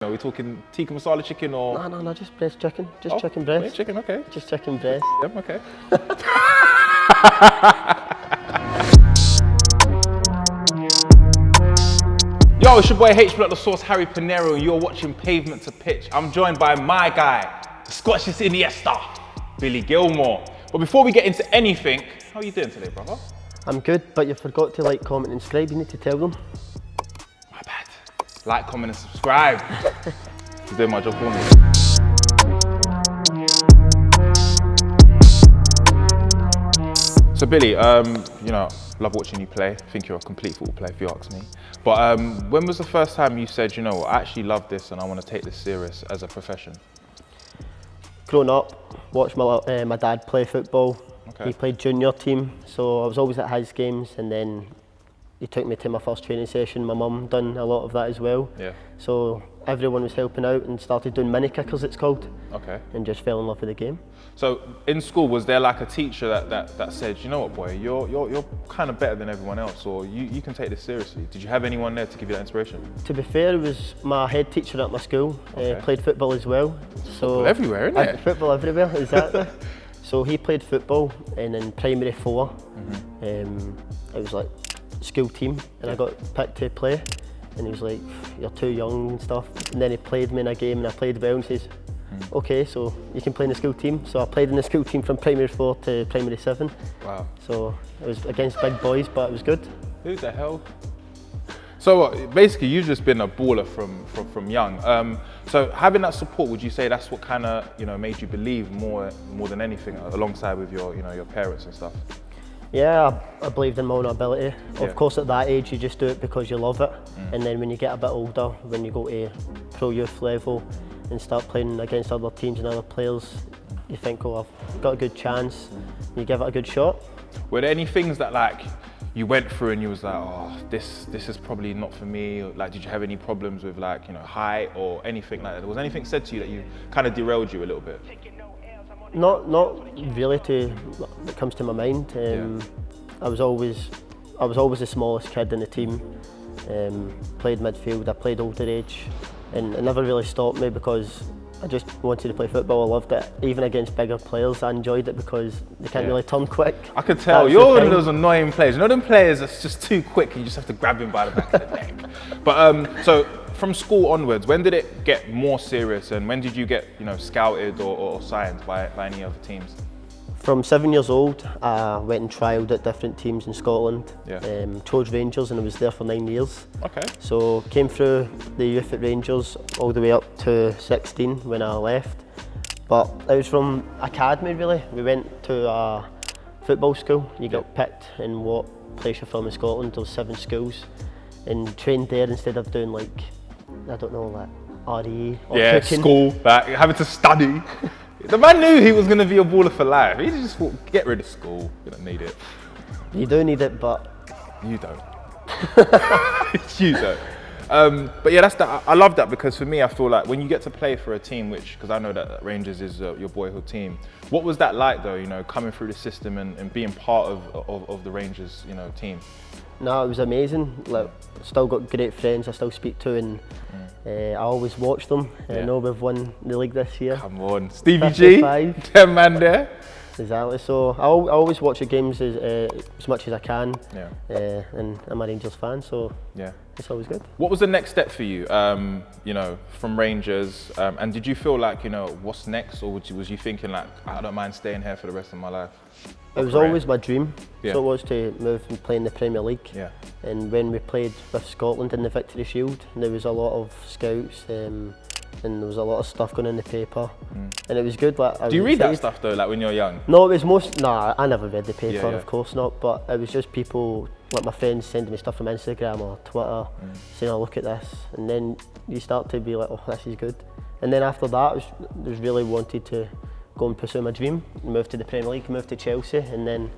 Are we talking tikka masala chicken or? No, just breast chicken. Just chicken breast. Yeah, chicken, okay. Just chicken breast. Yep, okay. Yo, it's your boy H Block the Sauce, Harry PINERO, and you're watching Pavement to Pitch. I'm joined by my guy, the Scottish Iniesta, Billy Gilmour. But before we get into anything, how are you doing today, brother? I'm good, but you forgot to like, comment and subscribe. You need to tell them. My bad. Like, comment, and subscribe. You're doing my job for me. So Billy, you know, love watching you play. I think you're a complete football player if you ask me. But when was the first time you said, you know, I actually love this and I want to take this serious as a profession? Growing up, watched my dad play football. Okay. He played junior team, so I was always at his games, and then he took me to my first training session. My mum done a lot of that as well. Yeah. So everyone was helping out and started doing mini kickers, it's called. Okay. And just fell in love with the game. So in school, was there like a teacher that said, you know what, boy, you're kind of better than everyone else, or you can take this seriously? Did you have anyone there to give you that inspiration? To be fair, it was my head teacher at my school. Okay. Played football as well. Football everywhere, isn't it? Football everywhere, exactly. So he played football, and in primary 4, it was like school team, and I got picked to play, and he was like, you're too young and stuff. And then he played me in a game, and I played well, and he says, okay, so you can play in the school team. So I played in the school team from primary 4 to primary 7. Wow. So it was against big boys, but it was good. Who the hell? So basically, you've just been a baller from young. So having that support, would you say that's what kind of made you believe more than anything, alongside with your your parents and stuff? Yeah, I believed in my own ability. Yeah. Of course, at that age, you just do it because you love it. And then when you get a bit older, when you go to pro youth level and start playing against other teams and other players, you think, oh, I've got a good chance. You give it a good shot. Were there any things that like you went through and you was like, oh, this is probably not for me? Or, like, did you have any problems with like height or anything like that? Was anything said to you that you kind of derailed you a little bit? Not really that comes to my mind. I was always the smallest kid in the team. Played midfield, I played older age, and it never really stopped me because I just wanted to play football. I loved it. Even against bigger players, I enjoyed it because they can't really turn quick. I could tell you're one of those annoying players. You know them players that's just too quick and you just have to grab him by the back of the neck. But so from school onwards, when did it get more serious, and when did you get scouted or signed by any other teams? From 7 years old, I went and trialled at different teams in Scotland. Yeah. Chose Rangers, and I was there for 9 years. Okay. So came through the youth at Rangers all the way up to 16 when I left. But it was from academy really. We went to a football school. You got picked in what place you're from in Scotland. There was 7 schools, and trained there instead of doing like, I don't know, like RE or cooking. School, like having to study. The man knew he was going to be a baller for life. He just thought, get rid of school, you don't need it. You do need it, but you don't. You don't. But yeah, I love that, because for me, I feel like when you get to play for a team, because I know that Rangers is your boyhood team. What was that like though? Coming through the system and being part of the Rangers, team. No, it was amazing. Like, still got great friends I still speak to, and I always watch them. I know we've won the league this year. Come on, Stevie G, 10 man there. Exactly. So I always watch the games as much as I can. Yeah. And I'm a Rangers fan, so yeah, it's always good. What was the next step for you? From Rangers, and did you feel like what's next, or was you thinking like, I don't mind staying here for the rest of my life? It was always my dream. Yeah. So it was to move and play in the Premier League. Yeah. And when we played with Scotland in the Victory Shield, there was a lot of scouts, and there was a lot of stuff going in the paper, and it was good. Like, do you read that stuff though, like when you're young? No, it was I never read the paper, Yeah. of course not. But it was just people, like my friends, sending me stuff from Instagram or Twitter, saying, "Oh, look at this," and then you start to be like, "Oh, this is good." And then after that, I was really wanted to go and pursue my dream, move to the Premier League, move to Chelsea, and then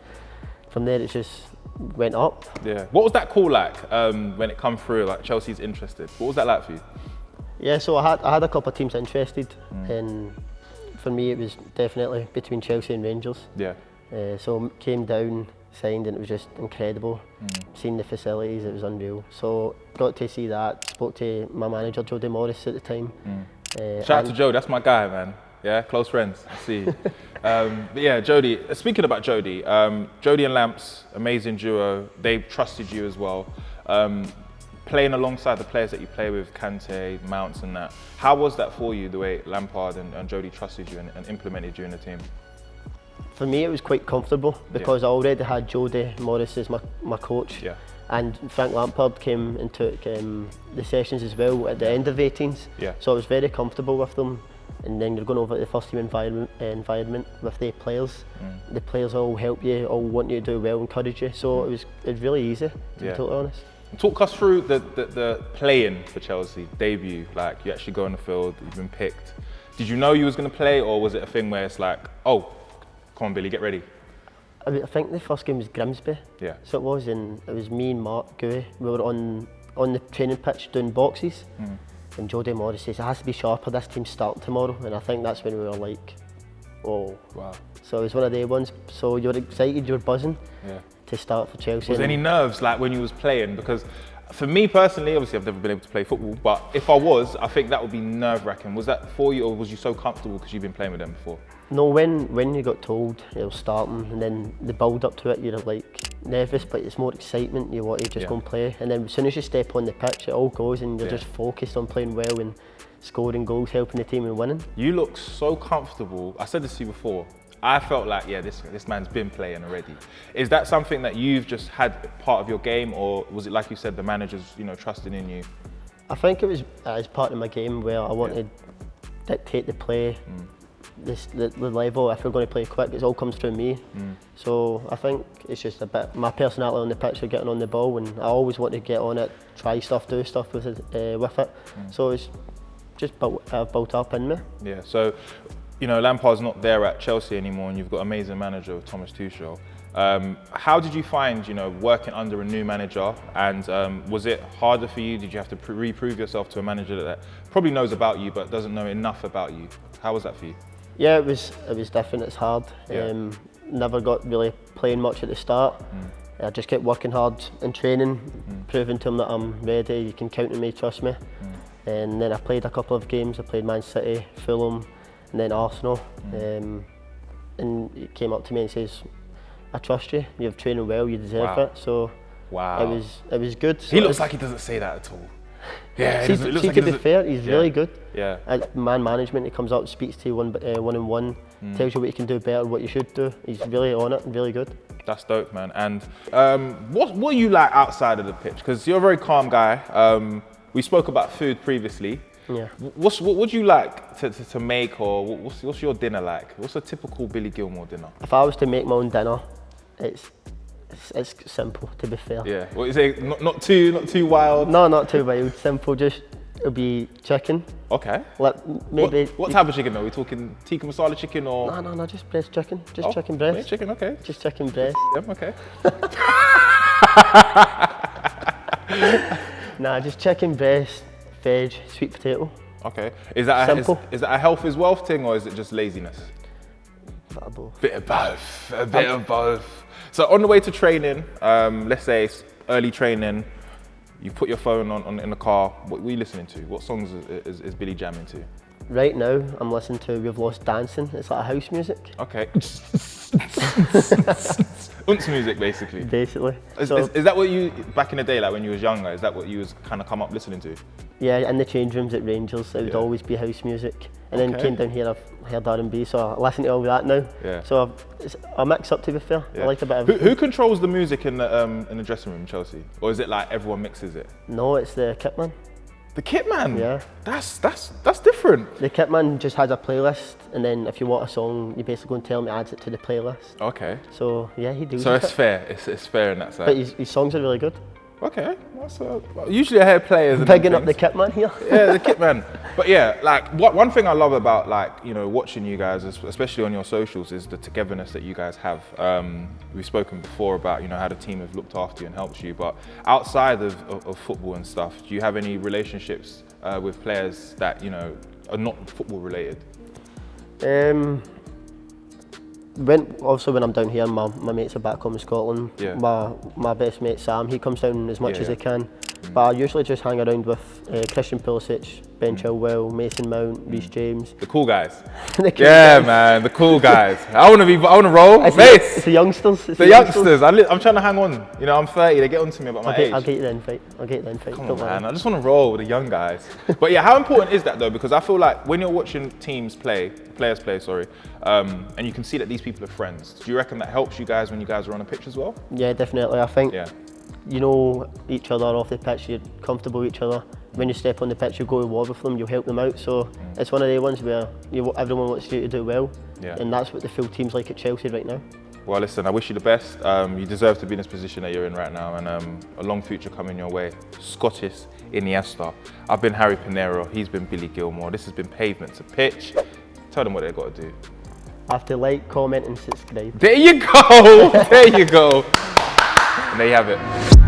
from there it just went up. Yeah. What was that call like when it come through? Like Chelsea's interested. What was that like for you? Yeah, so I had a couple of teams interested, and for me it was definitely between Chelsea and Rangers. Yeah. So came down signed, and it was just incredible. Seeing the facilities, it was unreal. So got to see that. Spoke to my manager Jody Morris at the time. Shout out to Joe, that's my guy, man. Yeah, close friends. I see. But yeah, Jody. Speaking about Jody, Jody and Lamps, amazing duo. They trusted you as well. Playing alongside the players that you play with, Kante, Mounts, and that. How was that for you? The way Lampard and Jody trusted you and implemented you in the team. For me, it was quite comfortable because I already had Jody Morris as my coach. Yeah. And Frank Lampard came and took the sessions as well at the end of 18s. Yeah. So I was very comfortable with them. And then you're going over to the first team environment with the players. The players all help you, all want you to do well, encourage you. So it was really easy, to be totally honest. Talk us through the playing for Chelsea debut. Like, you actually go on the field, you've been picked. Did you know you was going to play, or was it a thing where it's like, oh, come on Billy, get ready? I think the first game was Grimsby. Yeah. So it was, and it was me and Mark Gooey. We were on the training pitch doing boxes. And Jody Morris says, it has to be sharper, this team's starting tomorrow. And I think that's when we were like, oh. Wow. So it was one of the ones. So you were excited, you were buzzing to start for Chelsea. Was there any nerves like when you was playing? Because for me personally, obviously I've never been able to play football, but if I was, I think that would be nerve-wracking. Was that for you, or was you so comfortable because you've been playing with them before? No, when you got told it was starting, and then the build up to it, you're like nervous, but it's more excitement. You want to just go and play, and then as soon as you step on the pitch, it all goes, and you're just focused on playing well and scoring goals, helping the team and winning. You look so comfortable. I said this to you before. I felt like, yeah, this man's been playing already. Is that something that you've just had part of your game, or was it like you said, the managers, trusting in you? I think it was as part of my game where I wanted to dictate the play. The level, if we're going to play quick, it all comes through me. So I think it's just a bit my personality on the pitch of getting on the ball, and I always want to get on it, try stuff, do stuff with it. So it's just built up in me. Yeah. So, Lampard's not there at Chelsea anymore, and you've got amazing manager Thomas Tuchel. How did you find, working under a new manager, and was it harder for you? Did you have to reprove yourself to a manager that probably knows about you but doesn't know enough about you? How was that for you? Yeah, it was different. It's hard. Never got really playing much at the start. I just kept working hard in training, proving to him that I'm ready. You can count on me, trust me. And then I played a couple of games. I played Man City, Fulham, and then Arsenal. And he came up to me and says, "I trust you. You're training well. You deserve it." So it was good. So he looks like he doesn't say that at all. Yeah, to be fair, he's really good. Yeah. At man management, he comes up, speaks to you one-on-one, tells you what you can do better, what you should do. He's really on it and really good. That's dope, man. And what are you like outside of the pitch? Because you're a very calm guy. We spoke about food previously. Yeah. What do you like to make, or what's your dinner like? What's a typical Billy Gilmour dinner? If I was to make my own dinner, it's simple, to be fair. Yeah. What you say? Not too wild. No, not too wild. Simple. Just it'll be chicken. Okay. Maybe. What type of chicken though? Are we talking tikka masala chicken or? No, just breast chicken. Just chicken breast. Yeah, chicken. Okay. Just chicken breast. Yep. Okay. Nah, just chicken breast, veg, sweet potato. Okay. Is that simple? Is that a health is wealth thing, or is it just laziness? Bit of both. Bit of both. A bit of both. So on the way to training, let's say it's early training, you put your phone on in the car. What are you listening to? What songs is Billy jamming to? Right now, I'm listening to We've Lost Dancing. It's like a house music. Okay. Unce music, basically. Basically. Is that what you, back in the day, like when you was younger, is that what you was kind of come up listening to? Yeah, in the change rooms at Rangers, it would always be house music. And then came down here, I've heard R&B, so I listen to all that now. Yeah. So it's a mix up, to be fair. Yeah. I like a bit of Who controls the music in the dressing room in Chelsea? Or is it like everyone mixes it? No, it's the kit man. The kit man? Yeah. That's different. The kit man just has a playlist, and then if you want a song, you basically go and tell him, he adds it to the playlist. Okay. So yeah, he does. So it's fair. It's fair in that side. But his songs are really good. Okay, usually I hear players. Bigging up the kit man here. Yeah, the kit man. But yeah, like one thing I love about watching you guys, especially on your socials, is the togetherness that you guys have. We've spoken before about how the team have looked after you and helped you, but outside of football and stuff, do you have any relationships with players that are not football related? Also when I'm down here, my mates are back home in Scotland. Yeah. My best mate Sam, he comes down as much Yeah, as yeah. he can. But I usually just hang around with Christian Pulisic, Ben Chilwell, Mason Mount, Reece James. The cool guys. The cool Yeah, guys. man, the cool guys. I want to roll. It's Mace. the youngsters. It's The youngsters. I'm trying to hang on. You know, I'm 30. They get on to me about my age. I'll get you the invite. Come Don't on, man. worry. I just want to roll with the young guys. But yeah, how important is that though? Because I feel like when you're watching players play, and you can see that these people are friends. Do you reckon that helps you guys when you guys are on a pitch as well? Yeah, definitely. I think Yeah. you know each other off the pitch, you're comfortable with each other. When you step on the pitch, you go to war with them, you'll help them out. So it's one of the ones where everyone wants you to do well. Yeah. And that's what the full team's like at Chelsea right now. Well, listen, I wish you the best. You deserve to be in this position that you're in right now, and a long future coming your way. Scottish Iniesta. I've been Harry Pinero. He's been Billy Gilmour. This has been Pavement to Pitch. Tell them what they've got to do. Have to like, comment and subscribe. There you go. There you go. And there you have it.